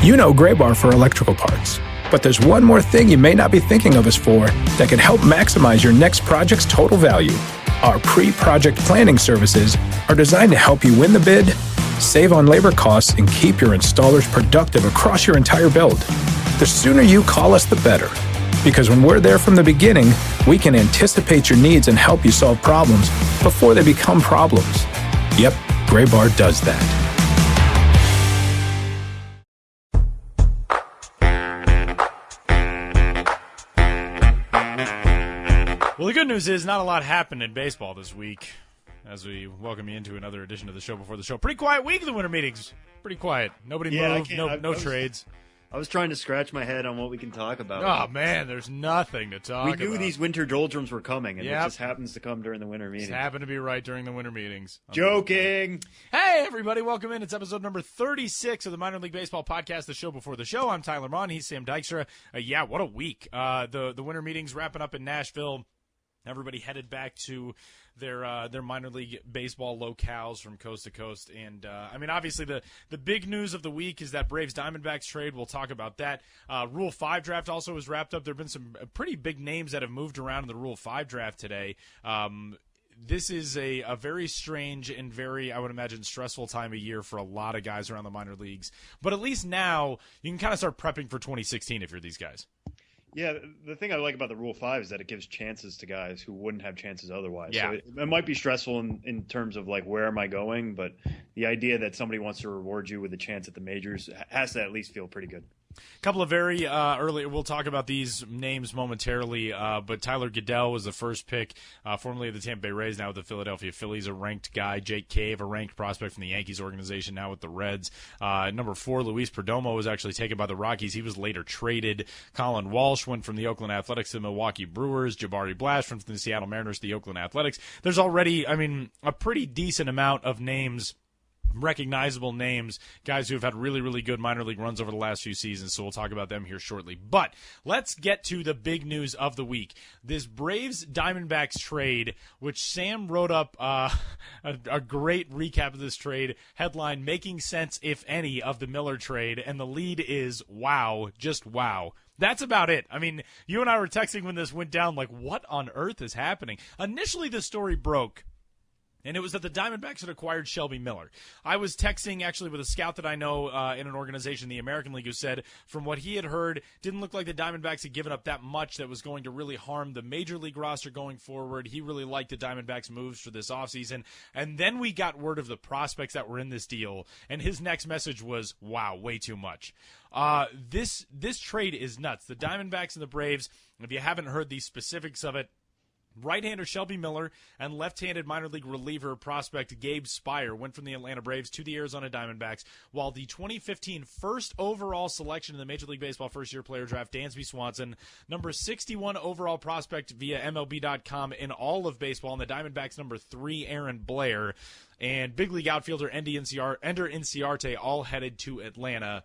You know Gray Bar for electrical parts, but there's one more thing you may not be thinking of us for that can help maximize your next project's total value. Our pre-project planning services are designed to help you win the bid, save on labor costs, and keep your installers productive across your entire build. The sooner you call us, the better. Because when we're there from the beginning, we can anticipate your needs and help you solve problems before they become problems. Yep, Gray Bar does that. Well, the good news is not a lot happened in baseball this week as we welcome you into another edition of the show before the show. Pretty quiet week of the winter meetings. Pretty quiet. Nobody moved, no trades. I was trying to scratch my head on what we can talk about. Oh, man, there's nothing to talk about. We knew these winter doldrums were coming, and it just happens to come during the winter meetings. Just happened to be right during the winter meetings. Joking! Hey, everybody, welcome in. It's episode number 36 of the Minor League Baseball podcast, the show before the show. I'm Tyler Mon. He's Sam Dykstra. What a week. The winter meetings wrapping up in Nashville. Everybody headed back to their minor league baseball locales from coast to coast. And, obviously the big news of the week is that Braves-Diamondbacks trade. We'll talk about that. Rule 5 draft also was wrapped up. There have been some pretty big names that have moved around in the Rule 5 draft today. This is a very strange and very, I would imagine, stressful time of year for a lot of guys around the minor leagues. But at least now you can kind of start prepping for 2016 if you're these guys. Yeah, the thing I like about the Rule 5 is that it gives chances to guys who wouldn't have chances otherwise. Yeah. So it might be stressful in terms of, like, where am I going? But the idea that somebody wants to reward you with a chance at the majors has to at least feel pretty good. A couple of very early, we'll talk about these names momentarily, but Tyler Goeddel was the first pick, formerly of the Tampa Bay Rays, now with the Philadelphia Phillies, a ranked guy. Jake Cave, a ranked prospect from the Yankees organization, now with the Reds. Number 4, Luis Perdomo was actually taken by the Rockies. He was later traded. Colin Walsh went from the Oakland Athletics to the Milwaukee Brewers. Jabari Blash went from the Seattle Mariners to the Oakland Athletics. There's already, a pretty decent amount of names, recognizable names, guys who have had really, really good minor league runs over the last few seasons, so we'll talk about them here shortly. But let's get to the big news of the week. This Braves-Diamondbacks trade, which Sam wrote up a great recap of this trade, headline, Making Sense, If Any, of the Miller trade, and the lead is, wow, just wow. That's about it. You and I were texting when this went down, like, what on earth is happening? Initially, the story broke, and it was that the Diamondbacks had acquired Shelby Miller. I was texting actually with a scout that I know in an organization, the American League, who said from what he had heard, didn't look like the Diamondbacks had given up that much that was going to really harm the Major League roster going forward. He really liked the Diamondbacks' moves for this offseason. And then we got word of the prospects that were in this deal, and his next message was, wow, way too much. This trade is nuts. The Diamondbacks and the Braves, if you haven't heard the specifics of it, right-hander Shelby Miller and left-handed minor league reliever prospect Gabe Spire went from the Atlanta Braves to the Arizona Diamondbacks, while the 2015 first overall selection in the Major League Baseball first-year player draft, Dansby Swanson, number 61 overall prospect via MLB.com in all of baseball, and the Diamondbacks number 3, Aaron Blair, and big league outfielder Ender Inciarte all headed to Atlanta.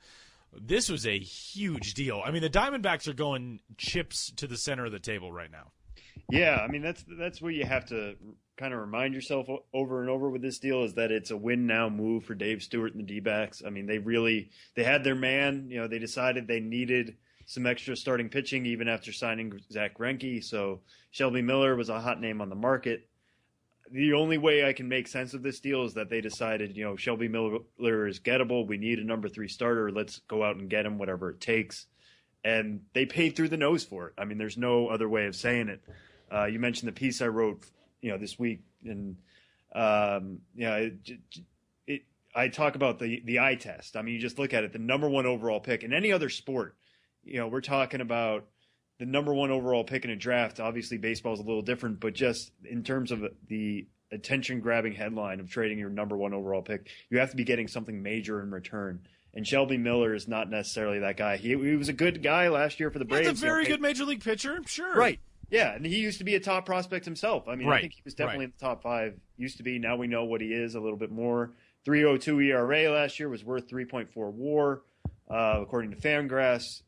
This was a huge deal. The Diamondbacks are going chips to the center of the table right now. Yeah, that's what you have to kind of remind yourself over and over with this deal, is that it's a win-now move for Dave Stewart and the D-backs. They had their man. They decided they needed some extra starting pitching even after signing Zach Greinke, so Shelby Miller was a hot name on the market. The only way I can make sense of this deal is that they decided, Shelby Miller is gettable. We need a number 3 starter. Let's go out and get him, whatever it takes. And they paid through the nose for it. There's no other way of saying it. You mentioned the piece I wrote, this week, and I talk about the eye test. You just look at it, the number 1 overall pick in any other sport. We're talking about the number 1 overall pick in a draft. Obviously, baseball is a little different, but just in terms of the attention-grabbing headline of trading your number 1 overall pick, you have to be getting something major in return. And Shelby Miller is not necessarily that guy. He was a good guy last year for the Braves. He's a very good major league pitcher, sure. Right. Yeah, and he used to be a top prospect himself. Right. I think he was definitely in the top 5. Used to be. Now we know what he is a little bit more. 3.02 ERA last year, was worth 3.4 WAR, according to Fangraphs.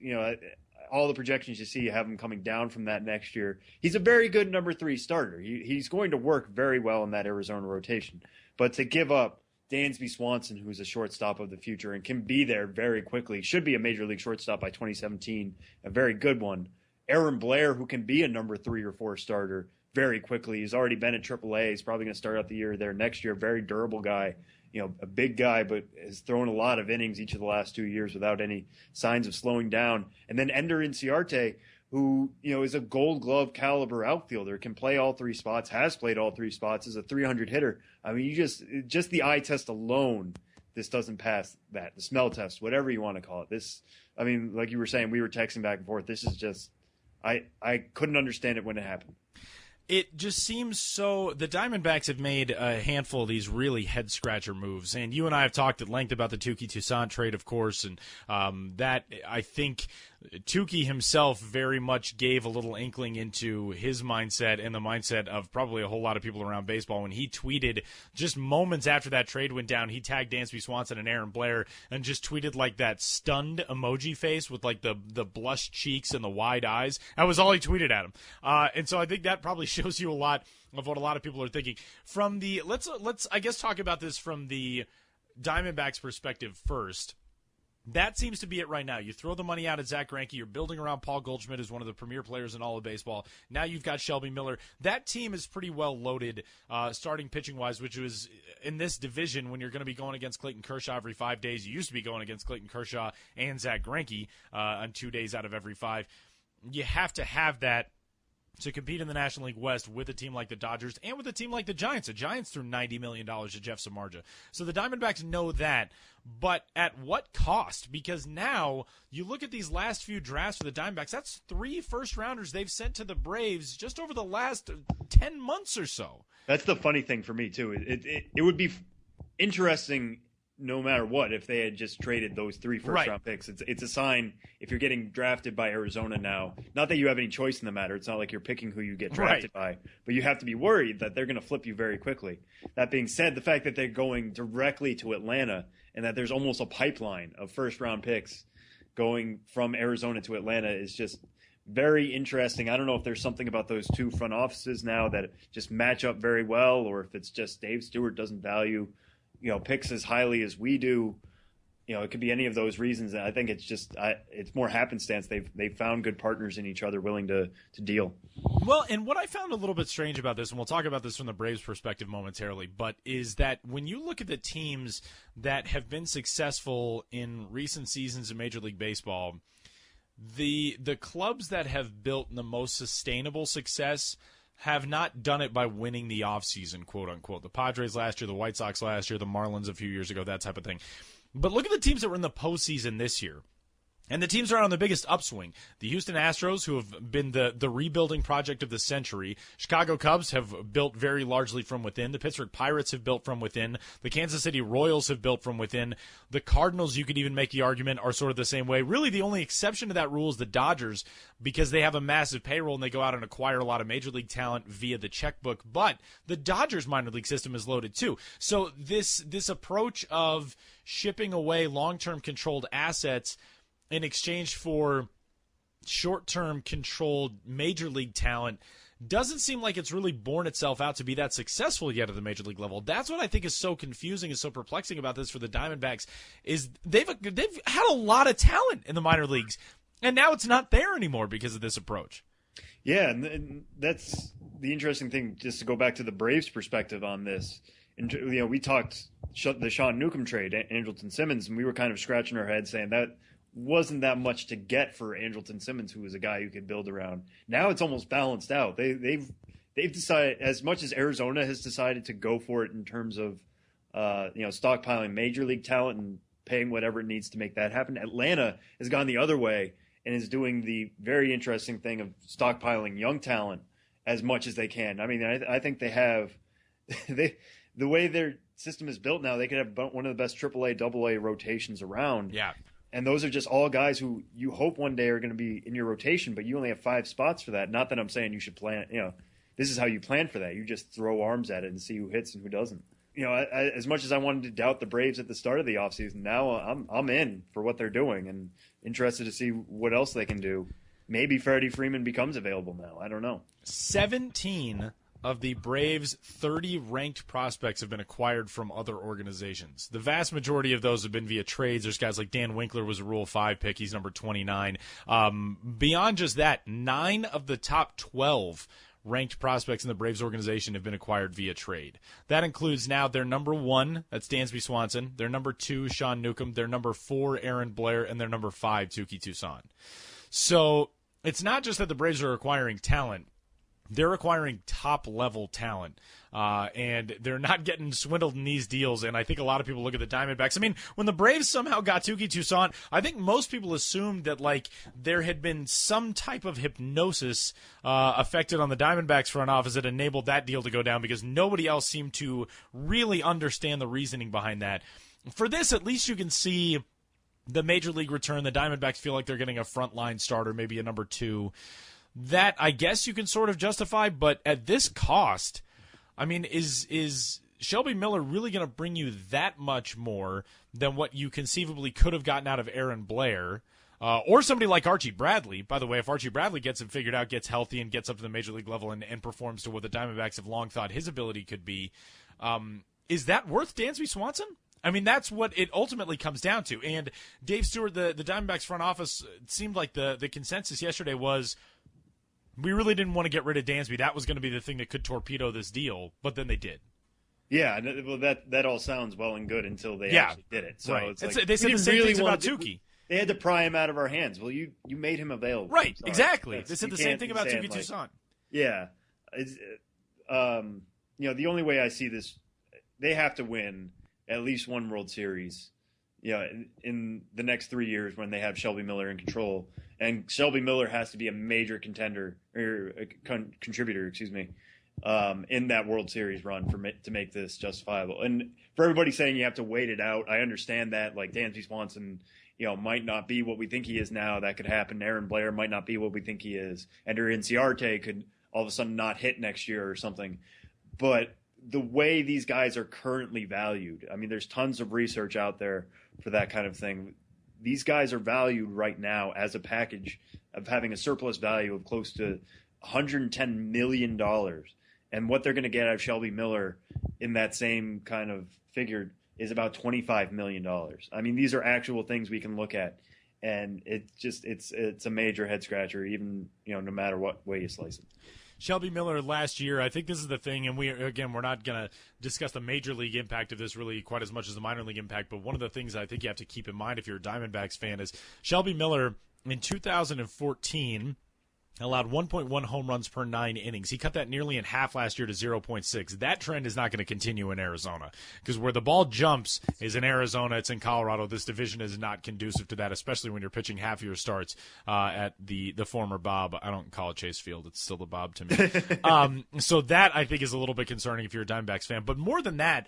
All the projections you see, you have him coming down from that next year. He's a very good number 3 starter. He's going to work very well in that Arizona rotation. But to give up Dansby Swanson, who's a shortstop of the future and can be there very quickly, should be a major league shortstop by 2017, a very good one. Aaron Blair, who can be a number 3 or 4 starter very quickly. He's already been at AAA. He's probably going to start out the year there next year. Very durable guy, a big guy, but has thrown a lot of innings each of the last 2 years without any signs of slowing down. And then Ender Inciarte, who, is a Gold Glove caliber outfielder, can play all 3 spots, has played all 3 spots, is a 300 hitter. I mean, just the eye test alone, this doesn't pass that. The smell test, whatever you want to call it. This, I mean, like you were saying, we were texting back and forth. This is just, I couldn't understand it when it happened. It just seems so. The Diamondbacks have made a handful of these really head-scratcher moves, and you and I have talked at length about the Touki Toussaint trade, of course, and that, I think, Touki himself very much gave a little inkling into his mindset and the mindset of probably a whole lot of people around baseball when he tweeted just moments after that trade went down. He tagged Dansby Swanson and Aaron Blair and just tweeted like that stunned emoji face with like the blushed cheeks and the wide eyes. That was all he tweeted at him. And so I think that probably shows you a lot of what a lot of people are thinking. From the let's I guess talk about this from the Diamondbacks perspective first. That seems to be it right now. You throw the money out at Zach Greinke. You're building around Paul Goldschmidt, who's one of the premier players in all of baseball. Now you've got Shelby Miller. That team is pretty well loaded, starting pitching-wise, which was in this division when you're going to be going against Clayton Kershaw every 5 days. You used to be going against Clayton Kershaw and Zach Greinke on 2 days out of every 5. You have to have that to compete in the National League West with a team like the Dodgers and with a team like the Giants. The Giants threw $90 million to Jeff Samardzija. So the Diamondbacks know that, but at what cost? Because now you look at these last few drafts for the Diamondbacks, that's 3 first-rounders they've sent to the Braves just over the last 10 months or so. That's the funny thing for me, too. It would be interesting no matter what if they had just traded those 3 first-round picks. It's a sign if you're getting drafted by Arizona now. Not that you have any choice in the matter. It's not like you're picking who you get drafted by. But you have to be worried that they're going to flip you very quickly. That being said, the fact that they're going directly to Atlanta and that there's almost a pipeline of first-round picks going from Arizona to Atlanta is just very interesting. I don't know if there's something about those 2 front offices now that just match up very well, or if it's just Dave Stewart doesn't value picks as highly as we do. It could be any of those reasons. And I think it's just it's more happenstance. They've found good partners in each other willing to deal. Well, and what I found a little bit strange about this, and we'll talk about this from the Braves' perspective momentarily, but is that when you look at the teams that have been successful in recent seasons in Major League Baseball, the clubs that have built the most sustainable success have not done it by winning the offseason, quote unquote. The Padres last year, the White Sox last year, the Marlins a few years ago, that type of thing. But look at the teams that were in the postseason this year. And the teams are on the biggest upswing. The Houston Astros, who have been the rebuilding project of the century. Chicago Cubs have built very largely from within. The Pittsburgh Pirates have built from within. The Kansas City Royals have built from within. The Cardinals, you could even make the argument, are sort of the same way. Really, the only exception to that rule is the Dodgers, because they have a massive payroll and they go out and acquire a lot of major league talent via the checkbook. But the Dodgers minor league system is loaded too. So this approach of shipping away long-term controlled assets in exchange for short-term controlled major league talent doesn't seem like it's really borne itself out to be that successful yet at the major league level. That's what I think is so confusing and so perplexing about this for the Diamondbacks is they've had a lot of talent in the minor leagues, and now it's not there anymore because of this approach. Yeah, and that's the interesting thing, just to go back to the Braves' perspective on this. And, we talked the Sean Newcomb trade, Andrelton Simmons, and we were kind of scratching our heads saying that wasn't that much to get for Andrelton Simmons, who was a guy who could build around. Now it's almost balanced out. They've decided, as much as Arizona has decided to go for it in terms of stockpiling major league talent and paying whatever it needs to make that happen. Atlanta has gone the other way and is doing the very interesting thing of stockpiling young talent as much as they can. I mean, I think they have the way their system is built now, they could have one of the best AAA, AA rotations around. Yeah. And those are just all guys who you hope one day are going to be in your rotation, but you only have 5 spots for that. Not that I'm saying you should plan, this is how you plan for that. You just throw arms at it and see who hits and who doesn't. As much as I wanted to doubt the Braves at the start of the offseason, now I'm in for what they're doing and interested to see what else they can do. Maybe Freddie Freeman becomes available now. I don't know. 17 of the Braves' 30 ranked prospects have been acquired from other organizations. The vast majority of those have been via trades. There's guys like Dan Winkler was a Rule 5 pick. He's number 29. Beyond just that, 9 of the top 12 ranked prospects in the Braves organization have been acquired via trade. That includes now their number 1, that's Dansby Swanson, their number 2, Sean Newcomb, their number 4, Aaron Blair, and their number 5, Tuki Toussaint. So it's not just that the Braves are acquiring talent. They're acquiring top-level talent, and they're not getting swindled in these deals. And I think a lot of people look at the Diamondbacks. I mean, when the Braves somehow got Tuki Toussaint, I think most people assumed that, like, there had been some type of hypnosis affected on the Diamondbacks front office that enabled that deal to go down because nobody else seemed to really understand the reasoning behind that. For this, at least you can see the Major League return. The Diamondbacks feel like they're getting a frontline starter, maybe a number 2. That, I guess, you can sort of justify, but at this cost, I mean, is Shelby Miller really going to bring you that much more than what you conceivably could have gotten out of Aaron Blair? Or somebody like Archie Bradley. By the way, if Archie Bradley gets it figured out, gets healthy, and gets up to the Major League level and performs to what the Diamondbacks have long thought his ability could be, is that worth Dansby Swanson? I mean, that's what it ultimately comes down to. And Dave Stewart, the Diamondbacks front office, it seemed like the consensus yesterday was, we really didn't want to get rid of Dansby. That was going to be the thing that could torpedo this deal, but then they did. Yeah, well, that all sounds well and good until they actually did it. So right. it's like, they said the same things about Tuki. They had to pry him out of our hands. Well, you made him available. Right, exactly. They said the same thing about Tuki Toussaint. Yeah. The only way I see this, they have to win at least one World Series in the next 3 years when they have Shelby Miller in control. And Shelby Miller has to be a major contender or a contributor, in that World Series run to make this justifiable. And for everybody saying you have to wait it out, I understand that. Like Dansby Swanson, might not be what we think he is now. That could happen. Aaron Blair might not be what we think he is. Ender Inciarte could all of a sudden not hit next year or something. But the way these guys are currently valued, I mean, there's tons of research out there for that kind of thing. These guys are valued right now as a package of having a surplus value of close to $110 million. And what they're going to get out of Shelby Miller in that same kind of figure is about $25 million. I mean, these are actual things we can look at. And it's a major head scratcher, even, no matter what way you slice it. Shelby Miller last year, I think this is the thing, and we're not going to discuss the major league impact of this really quite as much as the minor league impact, but one of the things I think you have to keep in mind if you're a Diamondbacks fan is Shelby Miller in 2014 allowed 1.1 home runs per 9 innings. He cut that nearly in half last year to 0.6. That trend is not going to continue in Arizona because where the ball jumps is in Arizona. It's in Colorado. This division is not conducive to that, especially when you're pitching half your starts at the former Bob. I don't call it Chase Field. It's still the Bob to me. So that, I think, is a little bit concerning if you're a Diamondbacks fan. But more than that,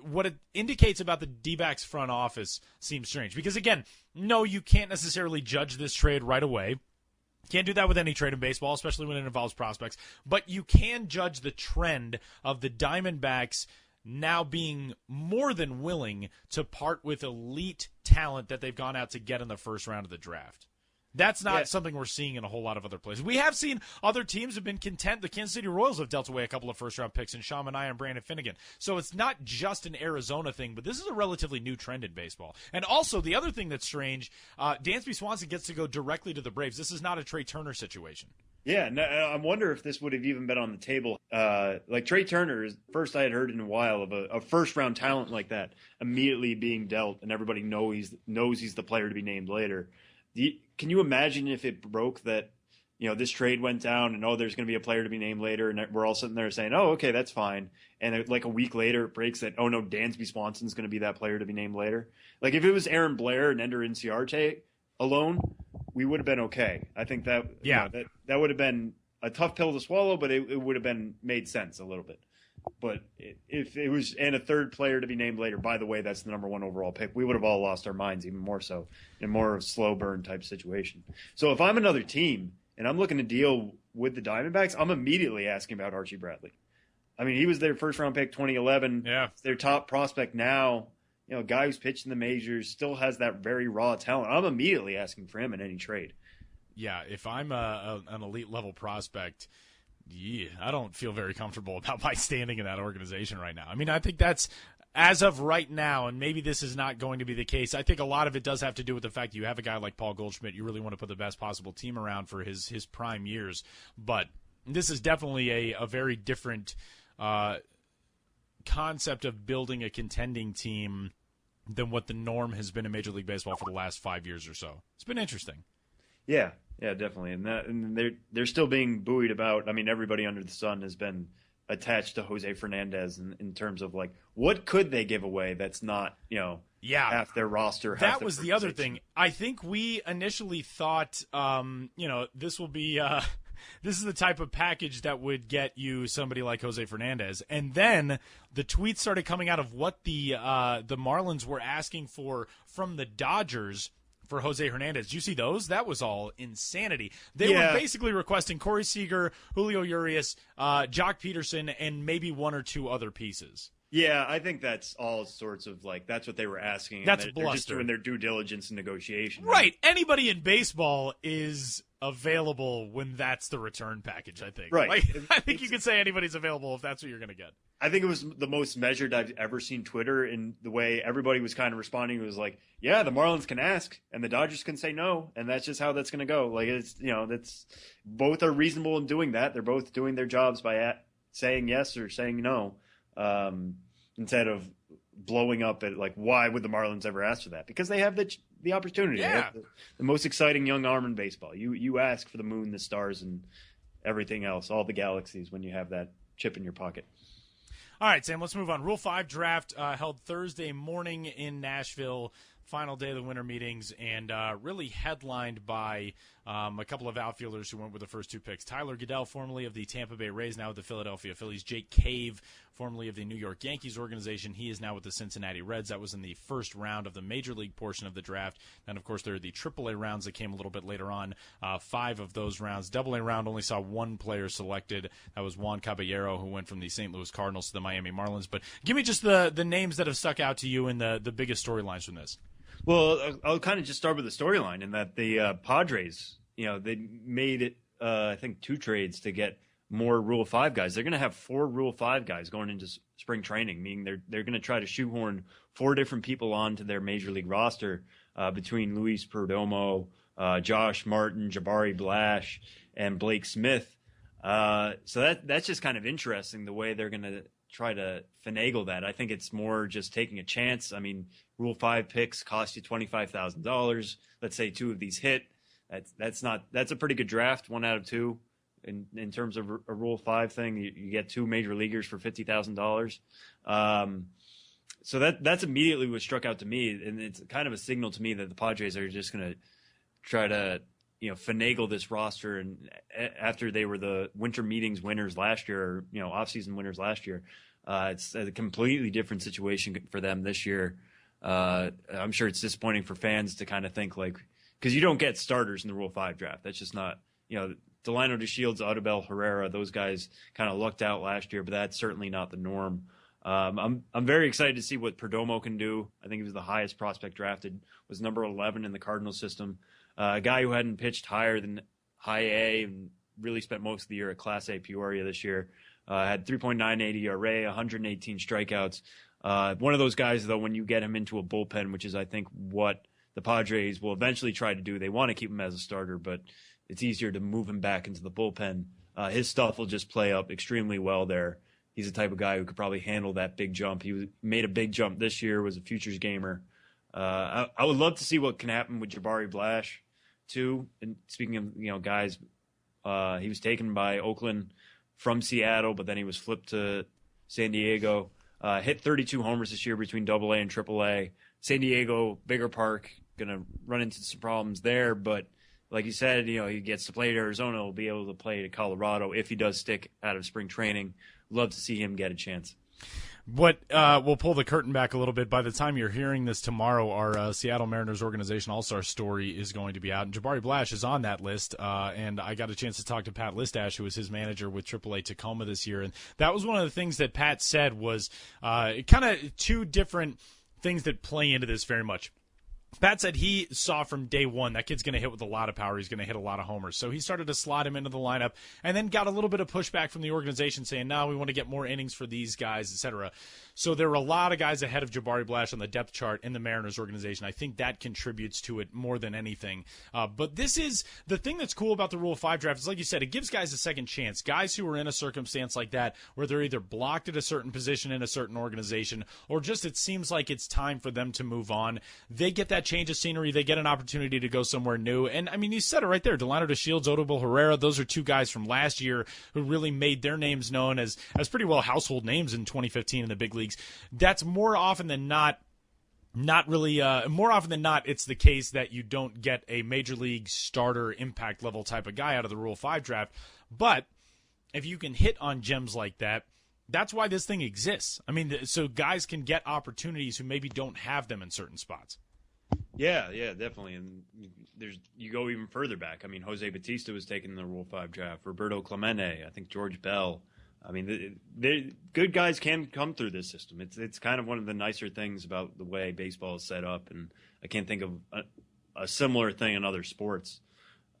what it indicates about the D-backs front office seems strange because, again, no, you can't necessarily judge this trade right away. Can't do that with any trade in baseball, especially when it involves prospects. But you can judge the trend of the Diamondbacks now being more than willing to part with elite talent that they've gone out to get in the first round of the draft. That's not something we're seeing in a whole lot of other places. We have seen other teams have been content. The Kansas City Royals have dealt away a couple of first-round picks in Sean Manaea and Brandon Finnegan. So it's not just an Arizona thing, but this is a relatively new trend in baseball. And also, the other thing that's strange, Dansby Swanson gets to go directly to the Braves. This is not a Trey Turner situation. Yeah, no, I wonder if this would have even been on the table. Like Trey Turner is first I had heard in a while of a first-round talent like that immediately being dealt, and everybody knows he's the player to be named later. Can you imagine if it broke that, this trade went down and, there's going to be a player to be named later and we're all sitting there saying, oh, okay, that's fine. And like a week later it breaks that, oh, no, Dansby Swanson's going to be that player to be named later. Like if it was Aaron Blair and Ender Inciarte alone, we would have been okay. I think that that would have been a tough pill to swallow, but it would have been made sense a little bit. But if it was and a third player to be named later, by the way, that's the number 1 overall pick, we would have all lost our minds even more so in more of a slow burn type situation. So if I'm another team and I'm looking to deal with the Diamondbacks, I'm immediately asking about Archie Bradley. I mean, he was their first round pick 2011. Yeah. Their top prospect now, a guy who's pitched in the majors, still has that very raw talent. I'm immediately asking for him in any trade. Yeah, if I'm an elite level prospect, I don't feel very comfortable about my standing in that organization right now. I mean, I think that's as of right now, and maybe this is not going to be the case. I think a lot of it does have to do with the fact that you have a guy like Paul Goldschmidt. You really want to put the best possible team around for his prime years. But this is definitely a very different concept of building a contending team than what the norm has been in Major League Baseball for the last 5 years or so. It's been interesting. Yeah, definitely. And they're still being buoyed about. I mean, everybody under the sun has been attached to Jose Fernandez in terms of like, what could they give away that's not, half their roster. That was the other thing. I think we initially thought, this will be this is the type of package that would get you somebody like Jose Fernandez. And then the tweets started coming out of what the Marlins were asking for from the Dodgers for Jose Hernandez. Did you see those? That was all insanity. They were basically requesting Corey Seager, Julio Urias, Jock Peterson, and maybe one or two other pieces. Yeah, I think that's all sorts of that's what they were asking. That's they're bluster. Just doing their due diligence and negotiation. Right. Anybody in baseball is available when that's the return package, I think. Right. I think you can say anybody's available if that's what you're going to get. I think it was the most measured I've ever seen Twitter in the way everybody was kind of responding. It was like, yeah, the Marlins can ask and the Dodgers can say no, and that's just how that's going to go. Like, it's, that's both are reasonable in doing that. They're both doing their jobs by saying yes or saying no, instead of blowing up at why would the Marlins ever ask for that? Because they have the opportunity. Yeah. They have the most exciting young arm in baseball. You ask for the moon, the stars, and everything else, all the galaxies, when you have that chip in your pocket. All right, Sam, let's move on. Rule 5 draft held Thursday morning in Nashville, final day of the winter meetings, and really headlined by a couple of outfielders who went with the first two picks. Tyler Goeddel, formerly of the Tampa Bay Rays, now with the Philadelphia Phillies. Jake Cave, formerly of the New York Yankees organization. He is now with the Cincinnati Reds. That was in the first round of the Major League portion of the draft. Then, of course, there are the AAA rounds that came a little bit later on. 5 of those rounds. AA round only saw one player selected. That was Juan Caballero, who went from the St. Louis Cardinals to the Miami Marlins. But give me just the names that have stuck out to you and the biggest storylines from this. Well, I'll kind of just start with the storyline in that the Padres, they made it, I think, 2 trades to get more Rule 5 guys. They're going to have 4 Rule 5 guys going into spring training, meaning they're going to try to shoehorn 4 different people onto their major league roster between Luis Perdomo, Josh Martin, Jabari Blash, and Blake Smith. So that's just kind of interesting the way they're going to try to finagle that. I think it's more just taking a chance. I mean, Rule 5 picks cost you $25,000. Let's say 2 of these hit. That's a pretty good draft, 1 out of 2. In terms of a Rule 5 thing, you get 2 major leaguers for $50,000. So that's immediately what struck out to me, and it's kind of a signal to me that the Padres are just going to try to finagle this roster. And after they were the winter meetings winners last year, or offseason winners last year, it's a completely different situation for them this year. I'm sure it's disappointing for fans to kind of think because you don't get starters in the Rule 5 draft. That's just not Delino DeShields, Audubel Herrera, those guys kind of lucked out last year, but that's certainly not the norm. I'm very excited to see what Perdomo can do. I think he was the highest prospect drafted, was number 11 in the Cardinal system. A guy who hadn't pitched higher than high A and really spent most of the year at Class A Peoria this year. Had 3.98 ERA, 118 strikeouts. One of those guys, though, when you get him into a bullpen, which is, I think, what the Padres will eventually try to do. They want to keep him as a starter, but it's easier to move him back into the bullpen. His stuff will just play up extremely well there. He's the type of guy who could probably handle that big jump. He made a big jump this year, was a futures gamer. I would love to see what can happen with Jabari Blash, too. And speaking of guys, he was taken by Oakland from Seattle, but then he was flipped to San Diego. Hit 32 homers this year between AA and AAA. San Diego, bigger park, going to run into some problems there. But like you said, he gets to play at Arizona. He'll be able to play to Colorado if he does stick out of spring training. Love to see him get a chance. But we'll pull the curtain back a little bit. By the time you're hearing this tomorrow, our Seattle Mariners organization All-Star story is going to be out. And Jabari Blash is on that list. And I got a chance to talk to Pat Listash, who was his manager with AAA Tacoma this year. And that was one of the things that Pat said was kind of 2 different things that play into this very much. Pat said he saw from day one that kid's going to hit with a lot of power. He's going to hit a lot of homers. So he started to slot him into the lineup and then got a little bit of pushback from the organization saying, no, we want to get more innings for these guys, etc. So there were a lot of guys ahead of Jabari Blash on the depth chart in the Mariners organization. I think that contributes to it more than anything. But this is the thing that's cool about the Rule 5 draft is, like you said, it gives guys a second chance. Guys who are in a circumstance like that where they're either blocked at a certain position in a certain organization or just it seems like it's time for them to move on. They get that change of scenery. They get an opportunity to go somewhere new. And, I mean, you said it right there. Delano DeShields, Odubel Herrera, those are two guys from last year who really made their names known as pretty well household names in 2015 in the big leagues. That's more often than not more often than not, it's the case that you don't get a major league starter impact level type of guy out of the Rule 5 draft. But if you can hit on gems like that, that's why this thing exists. I mean, so guys can get opportunities who maybe don't have them in certain spots. Yeah, definitely. And you go even further back. I mean, Jose Bautista was taken in the Rule 5 draft. Roberto Clemente, I think George Bell. I mean, good guys can come through this system. It's kind of one of the nicer things about the way baseball is set up, and I can't think of a similar thing in other sports.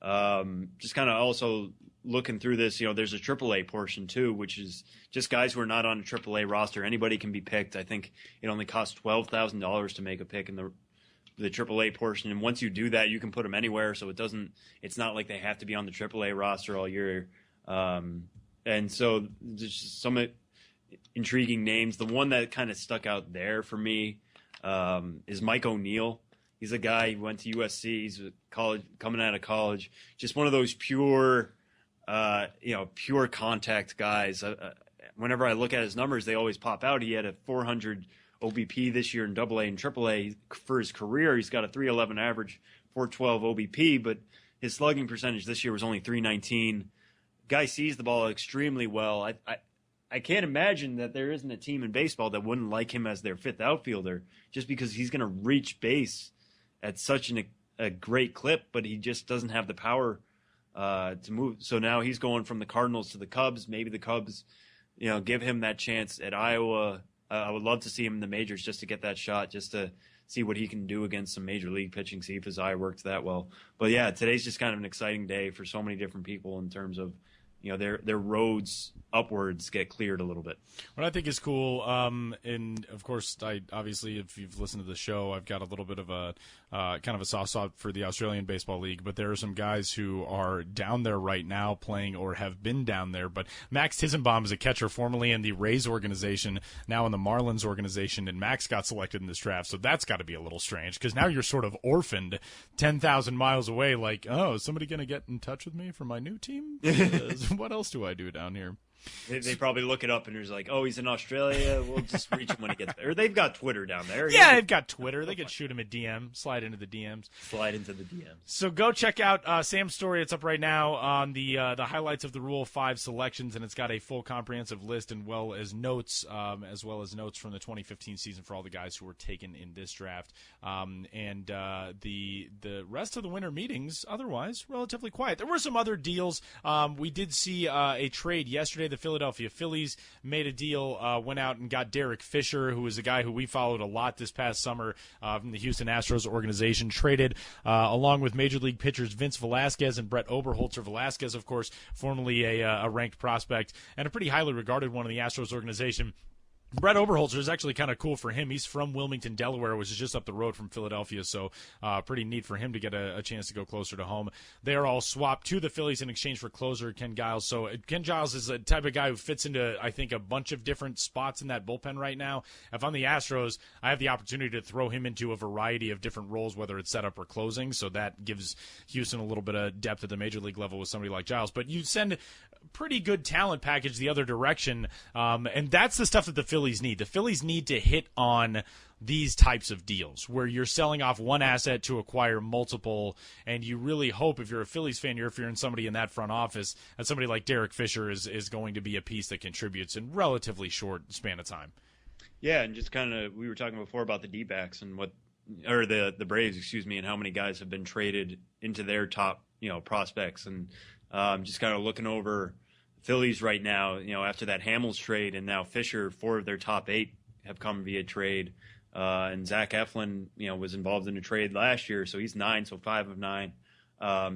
Just kind of also looking through this, there's a AAA portion too, which is just guys who are not on a AAA roster. Anybody can be picked. I think it only costs $12,000 to make a pick in the AAA portion, and once you do that, you can put them anywhere. So it's not like they have to be on the AAA roster all year. And so there's just some intriguing names. The one that kind of stuck out there for me is Mike O'Neill. He's a guy who went to USC. He's coming out of college. Just one of those pure contact guys. Whenever I look at his numbers, they always pop out. He had a 400 OBP this year in AA and AAA. For his career, he's got a 311 average, 412 OBP, but his slugging percentage this year was only 319. Guy sees the ball extremely well. I can't imagine that there isn't a team in baseball that wouldn't like him as their fifth outfielder just because he's going to reach base at such a great clip, but he just doesn't have the power to move. So now he's going from the Cardinals to the Cubs. Maybe the Cubs, give him that chance at Iowa. I would love to see him in the majors just to get that shot, just to see what he can do against some major league pitching, see if his eye works that well. But yeah, today's just kind of an exciting day for so many different people in terms of their roads upwards get cleared a little bit. What I think is cool, and of course, obviously, if you've listened to the show, I've got a little bit of a kind of a soft spot for the Australian Baseball League, but there are some guys who are down there right now playing or have been down there. But Max Tizenbaum is a catcher formerly in the Rays organization, now in the Marlins organization, and Max got selected in this draft, so that's got to be a little strange because now you're sort of orphaned 10,000 miles away, like, oh, is somebody going to get in touch with me for my new team? What else do I do down here? They probably look it up and there's like, oh, he's in Australia. We'll just reach him when he gets there. Or they've got Twitter down there. Yeah, they've got Twitter. They could shoot him a DM, slide into the DMs. Slide into the DMs. So go check out Sam's story. It's up right now on the highlights of the Rule 5 selections, and it's got a full comprehensive list as well as notes from the 2015 season for all the guys who were taken in this draft. And the rest of the winter meetings, otherwise, relatively quiet. There were some other deals. We did see a trade yesterday. The Philadelphia Phillies made a deal, went out and got Derek Fisher, who is a guy who we followed a lot this past summer from the Houston Astros organization, traded along with Major League pitchers Vince Velasquez and Brett Oberholzer. Velasquez, of course, formerly a ranked prospect and a pretty highly regarded one in the Astros organization. Brett Oberholzer is actually kind of cool for him. He's from Wilmington, Delaware, which is just up the road from Philadelphia, so pretty neat for him to get a chance to go closer to home. They are all swapped to the Phillies in exchange for closer Ken Giles. So Ken Giles is a type of guy who fits into, I think, a bunch of different spots in that bullpen right now. If I'm the Astros, I have the opportunity to throw him into a variety of different roles, whether it's setup or closing, so that gives Houston a little bit of depth at the major league level with somebody like Giles. But you send pretty good talent package the other direction, and that's the stuff that the Phillies need. The Phillies need to hit on these types of deals where you're selling off one asset to acquire multiple, and you really hope, if you're a Phillies fan, if you're in somebody in that front office, that somebody like Derek Fisher is going to be a piece that contributes in relatively short span of time. Yeah, and just kind of, we were talking before about the D-backs and the Braves, and how many guys have been traded into their top, prospects, and just kind of looking over Phillies right now, after that Hamels trade, and now Fisher, 4 of their top 8 have come via trade. and Zach Eflin, was involved in a trade last year, so he's 9, so 5 of 9.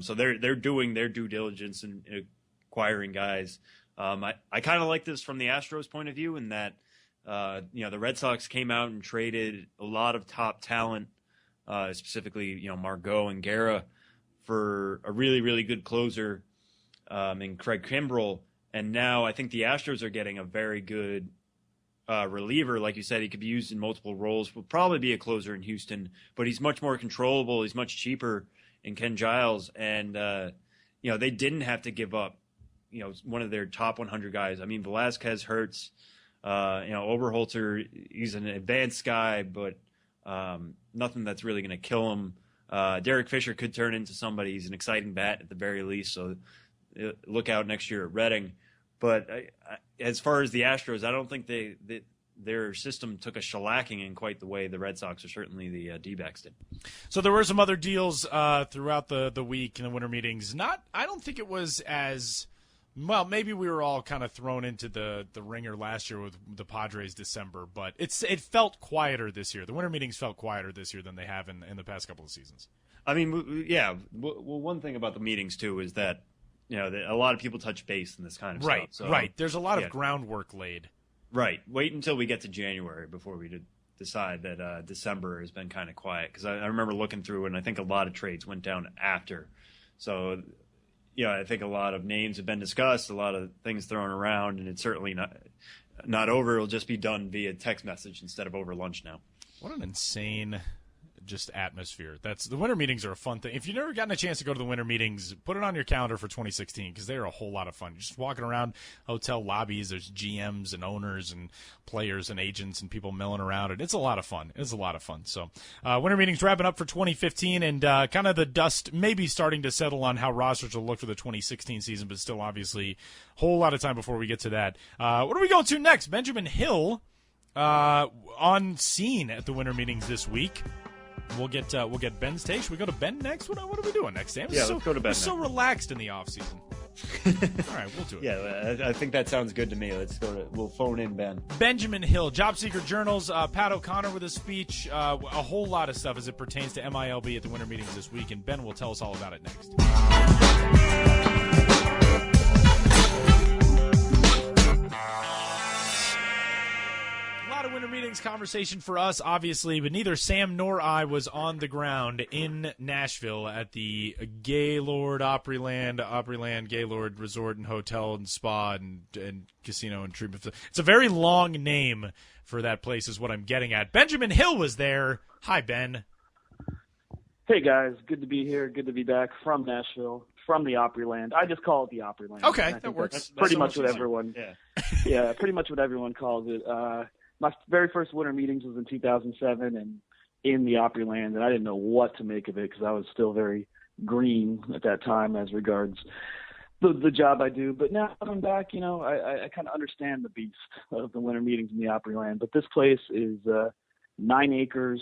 So they're doing their due diligence in acquiring guys. I kind of like this from the Astros' point of view in that, the Red Sox came out and traded a lot of top talent, specifically, Margot and Guerra, for a really, really good closer in Craig Kimbrell. And now I think the Astros are getting a very good reliever. Like you said, he could be used in multiple roles. Will probably be a closer in Houston, but he's much more controllable. He's much cheaper in Ken Giles. And, they didn't have to give up, one of their top 100 guys. I mean, Velasquez hurts. Oberholzer, he's an advanced guy, but nothing that's really going to kill him. Derek Fisher could turn into somebody. He's an exciting bat at the very least, so look out next year at Reading. But as far as the Astros, I don't think their system took a shellacking in quite the way the Red Sox or certainly the D-backs did. So there were some other deals throughout the week in the winter meetings. I don't think it was as well. Maybe we were all kind of thrown into the ringer last year with the Padres December, but it felt quieter this year. The winter meetings felt quieter this year than they have in the past couple of seasons. I mean, yeah. Well, one thing about the meetings too is that a lot of people touch base in this kind of stuff. So, right. There's a lot of groundwork laid. Right. Wait until we get to January before we decide that December has been kind of quiet. Because I remember looking through, and I think a lot of trades went down after. So, I think a lot of names have been discussed, a lot of things thrown around, and it's certainly not over. It'll just be done via text message instead of over lunch now. What an insane atmosphere. The winter meetings are a fun thing. If you've never gotten a chance to go to the winter meetings, put it on your calendar for 2016 because they are a whole lot of fun. You're just walking around hotel lobbies. There's GMs and owners and players and agents and people milling around, and it's a lot of fun. So winter meetings wrapping up for 2015, and kind of the dust maybe starting to settle on how rosters will look for the 2016 season, but still obviously a whole lot of time before we get to that. What are we going to next? Benjamin Hill on scene at the winter meetings this week. We'll get Ben's take. Should we go to Ben next? What are we doing next, Sam? Yeah, let's go to Ben. We're so relaxed in the off season. All right, we'll do it. Yeah, I think that sounds good to me. We'll phone in Ben. Benjamin Hill, Job Seeker Journals, Pat O'Connor with a speech, a whole lot of stuff as it pertains to MILB at the winter meetings this week, and Ben will tell us all about it next. Winter meetings conversation for us, obviously, but neither Sam nor I was on the ground in Nashville at the Gaylord Opryland Gaylord Resort and Hotel and Spa and Casino and Treatment. It's a very long name for that place is what I'm getting at. Benjamin Hill was there. Hi, Ben. Hey, guys. Good to be here. Good to be back from Nashville, from the Opryland. I just call it the Opryland. Okay, that works. That's pretty much what everyone yeah, pretty much what everyone calls it. My very first winter meetings was in 2007 and in the Opryland, and I didn't know what to make of it because I was still very green at that time as regards the job I do. But now coming back, I kind of understand the beast of the winter meetings in the Opryland. But this place is 9 acres,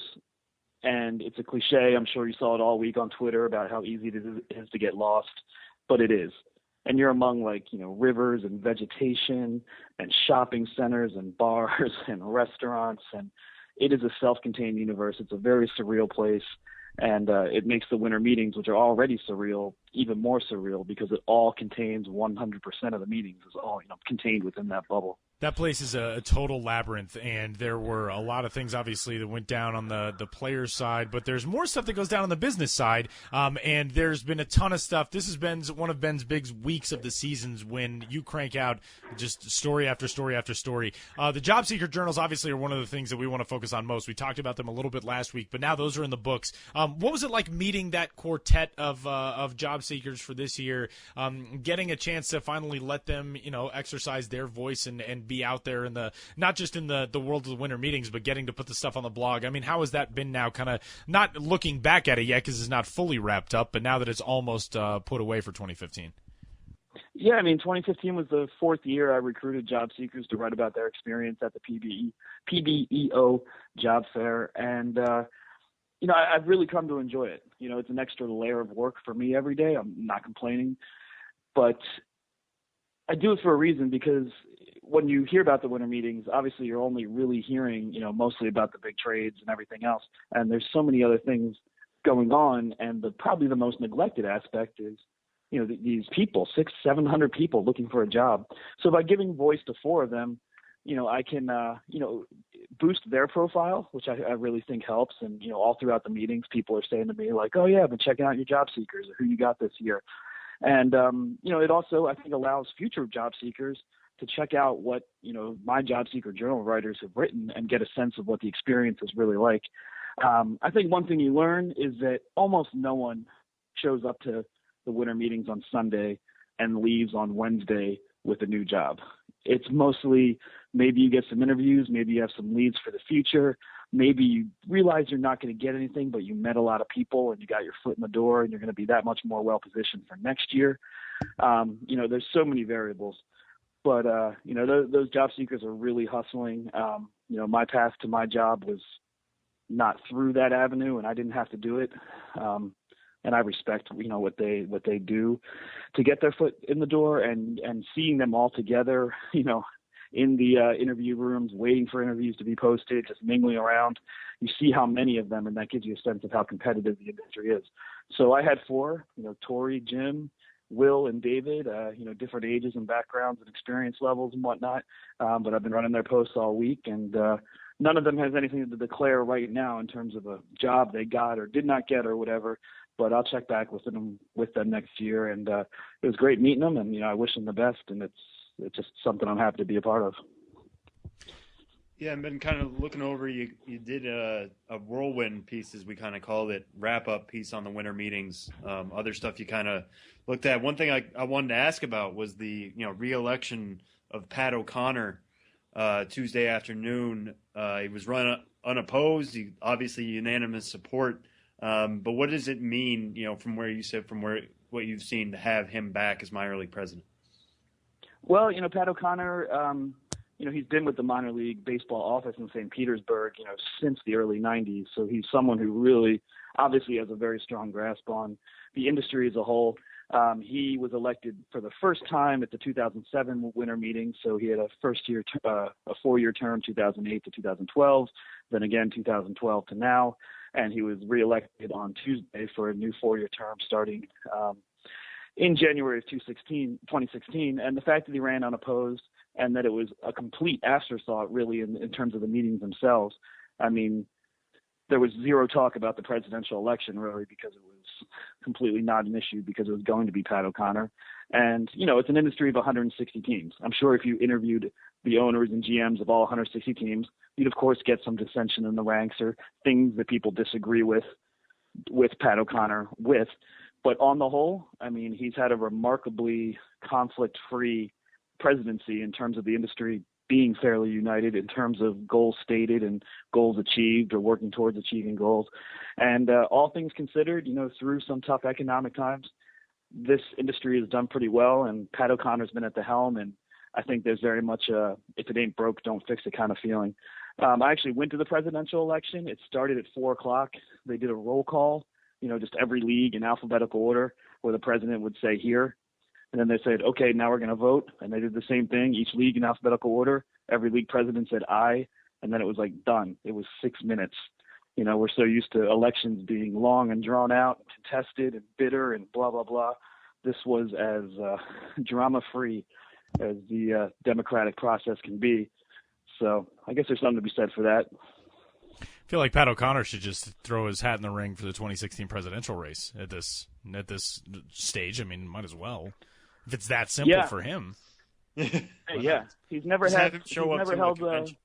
and it's a cliche. I'm sure you saw it all week on Twitter about how easy it is to get lost, but it is. And you're among rivers and vegetation and shopping centers and bars and restaurants. And it is a self-contained universe. It's a very surreal place. And it makes the winter meetings, which are already surreal, even more surreal because it all contains 100% of the meetings is all contained within that bubble. That place is a total labyrinth, and there were a lot of things, obviously, that went down on the players' side, but there's more stuff that goes down on the business side, and there's been a ton of stuff. This has one of Ben's big weeks of the seasons when you crank out just story after story after story. The Job Seeker Journals, obviously, are one of the things that we want to focus on most. We talked about them a little bit last week, but now those are in the books. What was it like meeting that quartet of job seekers for this year, getting a chance to finally let them, exercise their voice and be out there in not just in the world of the winter meetings, but getting to put the stuff on the blog? I mean, how has that been now, kind of not looking back at it yet because it's not fully wrapped up, but now that it's almost put away for 2015? Yeah, I mean, 2015 was the 4th year I recruited job seekers to write about their experience at the PBEO job fair. And, I've really come to enjoy it. It's an extra layer of work for me every day. I'm not complaining, but I do it for a reason because when you hear about the winter meetings, obviously you're only really hearing, mostly about the big trades and everything else. And there's so many other things going on. And probably the most neglected aspect is, these people, 600-700 people looking for a job. So by giving voice to 4 of them, I can, boost their profile, which I really think helps. And, all throughout the meetings, people are saying to me like, oh yeah, I've been checking out your job seekers or who you got this year. And, it also, I think, allows future job seekers to check out what, my job seeker journal writers have written and get a sense of what the experience is really like. I think one thing you learn is that almost no one shows up to the winter meetings on Sunday and leaves on Wednesday with a new job. It's mostly maybe you get some interviews, maybe you have some leads for the future, maybe you realize you're not going to get anything, but you met a lot of people and you got your foot in the door and you're going to be that much more well-positioned for next year. There's so many variables. But, those job seekers are really hustling. My path to my job was not through that avenue, and I didn't have to do it. And I respect, what they do to get their foot in the door, and seeing them all together, in the interview rooms, waiting for interviews to be posted, just mingling around. You see how many of them, and that gives you a sense of how competitive the industry is. So I had 4, Tori, Jim, Will, and David, different ages and backgrounds and experience levels and whatnot. But I've been running their posts all week, and none of them has anything to declare right now in terms of a job they got or did not get or whatever. But I'll check back with them next year. And it was great meeting them, and I wish them the best. And it's just something I'm happy to be a part of. Yeah, I've been kind of looking over. You did a whirlwind piece, as we kind of called it, wrap-up piece on the winter meetings. Other stuff you kind of looked at. One thing I wanted to ask about was the re-election of Pat O'Connor Tuesday afternoon. He was run unopposed. He obviously unanimous support. But what does it mean, from where you sit, what you've seen, to have him back as minor league president? Well, Pat O'Connor, he's been with the minor league baseball office in St. Petersburg, since the early 90s. So he's someone who really obviously has a very strong grasp on the industry as a whole. He was elected for the first time at the 2007 winter meeting. So he had a 4-year term, 2008 to 2012, then again 2012 to now. And he was reelected on Tuesday for a new 4-year term starting in January of 2016. And the fact that he ran unopposed and that it was a complete afterthought, really, in terms of the meetings themselves. I mean, there was zero talk about the presidential election, really, because it was completely not an issue, because it was going to be Pat O'Connor. And, it's an industry of 160 teams. I'm sure if you interviewed the owners and GMs of all 160 teams, you'd, of course, get some dissension in the ranks or things that people disagree with Pat O'Connor with. But on the whole, I mean, he's had a remarkably conflict-free presidency in terms of the industry being fairly united in terms of goals stated and goals achieved or working towards achieving goals. And all things considered, through some tough economic times, this industry has done pretty well, and Pat O'Connor's been at the helm, and I think there's very much a if it ain't broke, don't fix it kind of feeling. I actually went to the presidential election. It started at 4:00. They did a roll call, just every league in alphabetical order, where the president would say here. And then they said, okay, now we're going to vote. And they did the same thing, each league in alphabetical order. Every league president said aye. And then it was like done. It was 6 minutes. We're so used to elections being long and drawn out, and contested and bitter and blah, blah, blah. This was as drama-free as the democratic process can be. So I guess there's something to be said for that. I feel like Pat O'Connor should just throw his hat in the ring for the 2016 presidential race at this stage. I mean, might as well. If it's that simple for him. Yeah, he's never held.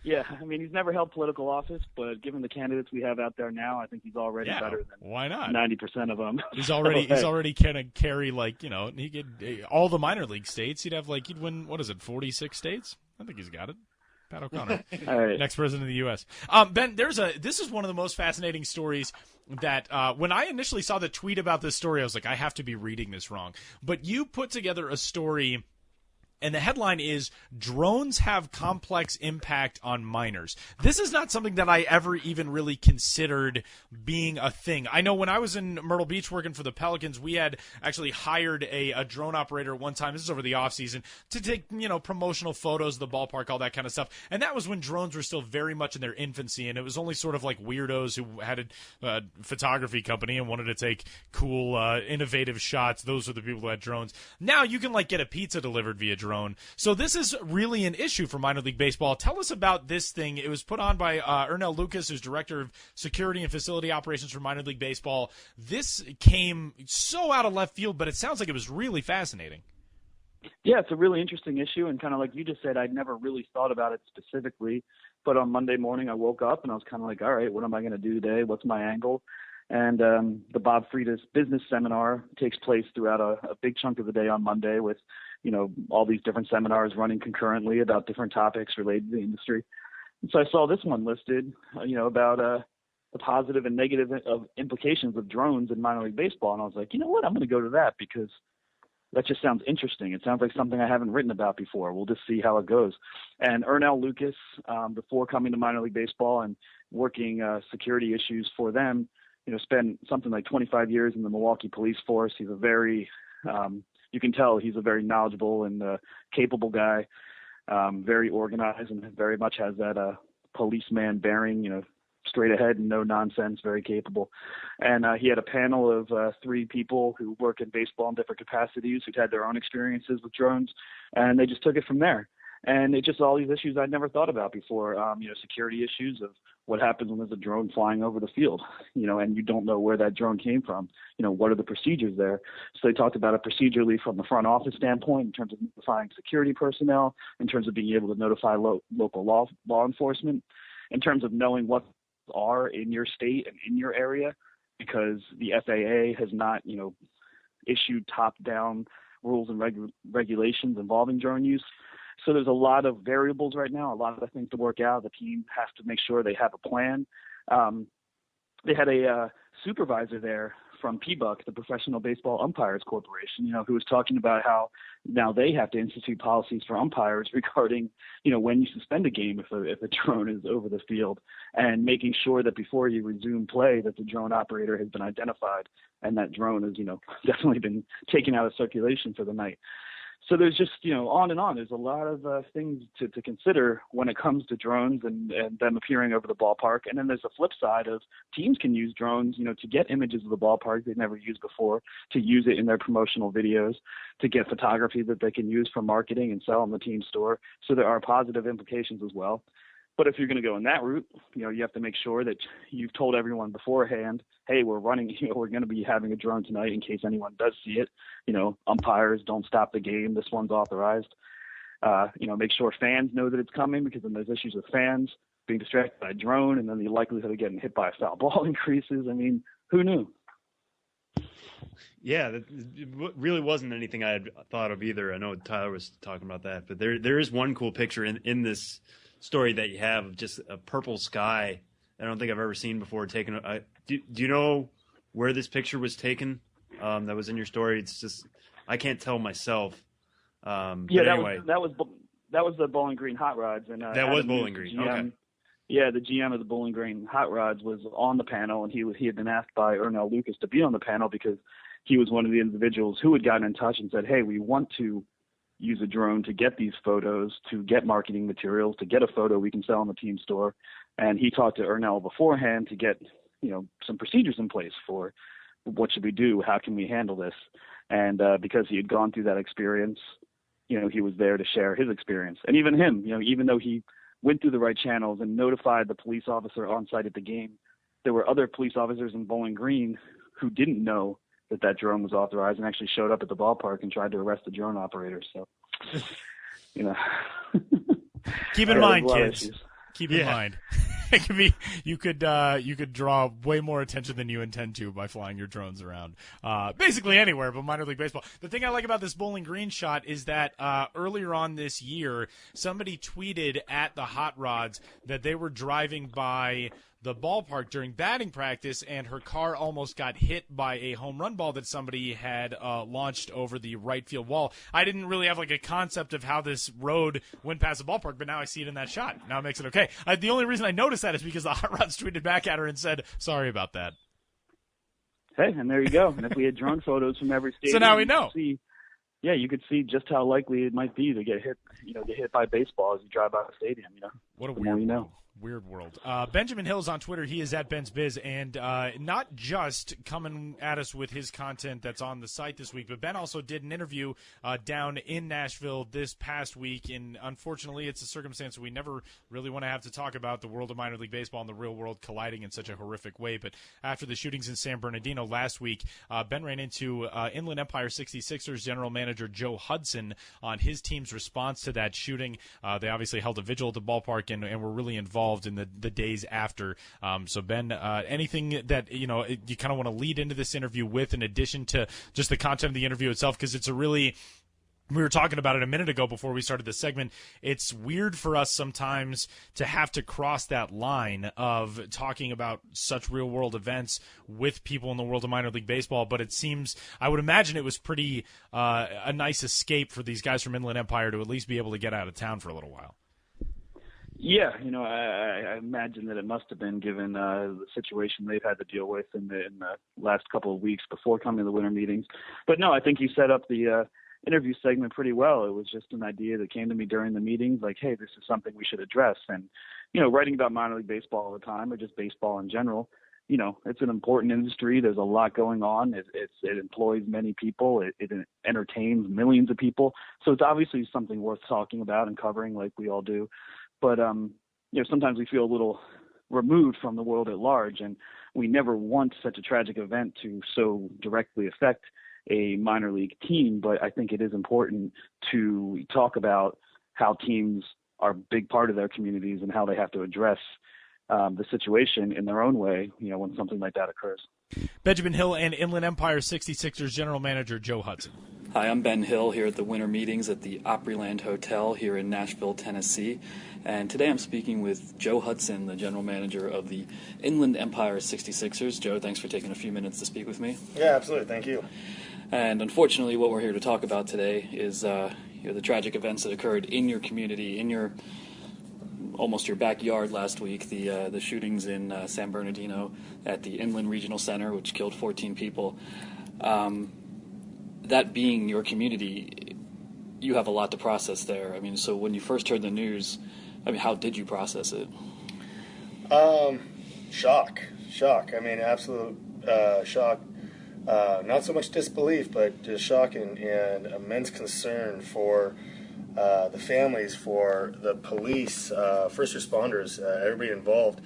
Yeah, I mean, he's never held political office, but given the candidates we have out there now, I think he's already better than why not 90% of them. He's already kind of carry he could all the minor league states. He'd win 46 states. I think he's got it. Pat O'Connor, right. Next president of the U.S. Ben, this is one of the most fascinating stories that when I initially saw the tweet about this story, I was like, I have to be reading this wrong. But you put together a story And the headline is, drones have complex impact on minors. This is not something that I ever even really considered being a thing. I know when I was in Myrtle Beach working for the Pelicans, we had actually hired a drone operator one time, this is over the offseason, to take, promotional photos of the ballpark, all that kind of stuff. And that was when drones were still very much in their infancy, and it was only sort of like weirdos who had a photography company and wanted to take cool, innovative shots. Those were the people who had drones. Now you can get a pizza delivered via drone. So this is really an issue for minor league baseball. Tell us about this thing. It was put on by Ernell Lucas, who's director of security and facility operations for minor league baseball. This came so out of left field, but it sounds like it was really fascinating. Yeah, it's a really interesting issue, and kind of like you just said, I'd never really thought about it specifically. But on Monday morning, I woke up and I was kind of like, all right, what am I going to do today? What's my angle? And the Bob Freitas business seminar takes place throughout a big chunk of the day on Monday with, all these different seminars running concurrently about different topics related to the industry. And so I saw this one listed, about the positive and negative implications of drones in minor league baseball. And I was like, you know what, I'm going to go to that because that just sounds interesting. It sounds like something I haven't written about before. We'll just see how it goes. And Ernell Lucas, before coming to minor league baseball and working security issues for them, spent something like 25 years in the Milwaukee police force. He's a very, you can tell he's a very knowledgeable and capable guy, very organized, and very much has that policeman bearing, straight ahead and no nonsense, very capable. And he had a panel of 3 people who work in baseball in different capacities who'd had their own experiences with drones, and they just took it from there. And it just all these issues I'd never thought about before, security issues of what happens when there's a drone flying over the field, and you don't know where that drone came from. What are the procedures there? So they talked about it procedurally from the front office standpoint in terms of notifying security personnel, in terms of being able to notify local law enforcement, in terms of knowing what are in your state and in your area, because the FAA has not, issued top-down rules and regulations involving drone use. So there's a lot of variables right now, a lot of things to work out. The team has to make sure they have a plan. They had a supervisor there from PBUC, the Professional Baseball Umpires Corporation, who was talking about how now they have to institute policies for umpires regarding, when you suspend a game if a drone is over the field, and making sure that before you resume play that the drone operator has been identified and that drone has, definitely been taken out of circulation for the night. So there's just, on and on. There's a lot of things to consider when it comes to drones and them appearing over the ballpark. And then there's a flip side of teams can use drones, to get images of the ballpark they've never used before, to use it in their promotional videos, to get photography that they can use for marketing and sell in the team store. So there are positive implications as well. But if you're going to go in that route, you have to make sure that you've told everyone beforehand, hey, we're running, we're going to be having a drone tonight in case anyone does see it. Umpires, don't stop the game. This one's authorized. Make sure fans know that it's coming, because then there's issues with fans being distracted by a drone, and then the likelihood of getting hit by a foul ball increases. I mean, who knew? Yeah, that really wasn't anything I had thought of either. I know Tyler was talking about that, but there is one cool picture in this story that you have of just a purple sky. I don't think I've ever seen before taken. Do you know where this picture was taken? That was in your story. It's just I can't tell myself. Yeah, anyway. that was the Bowling Green Hot Rods, and that was Bowling Green. Okay. Yeah, the GM of the Bowling Green Hot Rods was on the panel, and he had been asked by Ernell Lucas to be on the panel because he was one of the individuals who had gotten in touch and said, hey, we want to use a drone to get these photos, to get marketing materials, to get a photo we can sell in the team store. And he talked to Ernell beforehand to get, some procedures in place for what should we do? How can we handle this? And because he had gone through that experience, he was there to share his experience. And even him, even though he went through the right channels and notified the police officer on site at the game, there were other police officers in Bowling Green who didn't know that drone was authorized and actually showed up at the ballpark and tried to arrest the drone operator. So, keep in mind, kids. Keep in mind, it could be you could draw way more attention than you intend to by flying your drones around, basically anywhere but minor league baseball. The thing I like about this Bowling Green shot is that earlier on this year, somebody tweeted at the Hot Rods that they were driving by the ballpark during batting practice, and her car almost got hit by a home run ball that somebody had launched over the right field wall. I didn't really have like a concept of how this road went past the ballpark, but now I see it in that shot. Now it makes it okay. The only reason I noticed that is because the Hot Rods tweeted back at her and said, "Sorry about that." Hey, and there you go. And if we had drone photos from every stadium, so now we know. You could see just how likely it might be to get hit by baseball as you drive by the stadium. What a the more weird you know. Weird world. Benjamin Hill's on Twitter. He is at Ben's Biz, and not just coming at us with his content that's on the site this week, but Ben also did an interview down in Nashville this past week, and unfortunately it's a circumstance we never really want to have to talk about, the world of minor league baseball and the real world colliding in such a horrific way. But after the shootings in San Bernardino last week, Ben ran into Inland Empire 66ers general manager Joe Hudson on his team's response to that shooting. They obviously held a vigil at the ballpark and were really involved in the days after. So Ben, anything that you kind of want to lead into this interview with, in addition to just the content of the interview itself, because it's we were talking about it a minute ago before we started this segment. It's weird for us sometimes to have to cross that line of talking about such real world events with people in the world of minor league baseball, but it seems, I would imagine it was pretty a nice escape for these guys from Inland Empire to at least be able to get out of town for a little while. Yeah, I imagine that it must have been, given the situation they've had to deal with in the last couple of weeks before coming to the winter meetings. But no, I think you set up the interview segment pretty well. It was just an idea that came to me during the meetings, like, hey, this is something we should address. And, writing about minor league baseball all the time, or just baseball in general, it's an important industry. There's a lot going on. It employs many people. It entertains millions of people. So it's obviously something worth talking about and covering, like we all do. But, sometimes we feel a little removed from the world at large, and we never want such a tragic event to so directly affect a minor league team. But I think it is important to talk about how teams are a big part of their communities and how they have to address the situation in their own way, when something like that occurs. Benjamin Hill and Inland Empire 66ers general manager Joe Hudson. Hi, I'm Ben Hill here at the winter meetings at the Opryland Hotel here in Nashville, Tennessee. And today I'm speaking with Joe Hudson, the general manager of the Inland Empire 66ers. Joe, thanks for taking a few minutes to speak with me. Yeah, absolutely. Thank you. And unfortunately, what we're here to talk about today is the tragic events that occurred in your community, in almost your backyard last week, the shootings in San Bernardino at the Inland Regional Center, which killed 14 people. That being your community, you have a lot to process there. I mean, so when you first heard the news, how did you process it? Shock. I mean, absolute shock. Not so much disbelief, but just shock and immense concern for the families, for the police, first responders, everybody involved.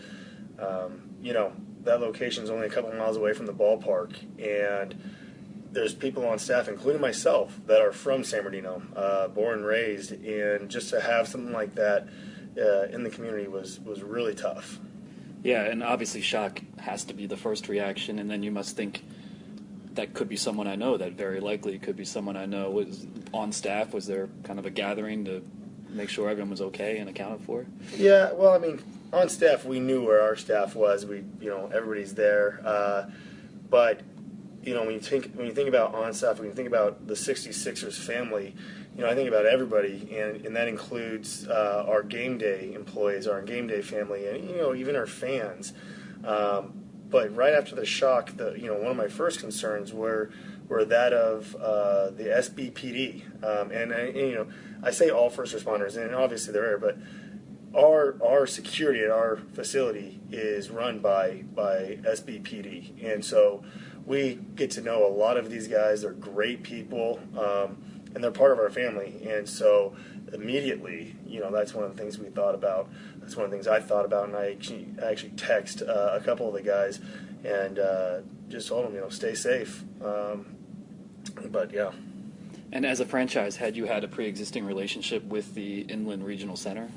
That location is only a couple miles away from the ballpark, and there's people on staff, including myself, that are from San Bernardino, born and raised, and just to have something like that in the community was really tough. Yeah, and obviously shock has to be the first reaction, and then you must think, that could be someone I know. That very likely could be someone I know. Was on staff? Was there kind of a gathering to make sure everyone was okay and accounted for? Yeah, well, I mean, on staff, we knew where our staff was. Everybody's there. But when you think about on staff, when you think about the 66ers family, I think about everybody, and that includes our game day employees, our game day family, and even our fans. But right after the shock, one of my first concerns were that of the SBPD, and I say all first responders, and obviously they're there, but our security at our facility is run by SBPD, and so we get to know a lot of these guys. They're great people, and they're part of our family, and so immediately, that's one of the things we thought about. That's one of the things I thought about, and I actually text a couple of the guys and just told them, stay safe. But yeah. And as a franchise, had you had a pre-existing relationship with the Inland Regional Center?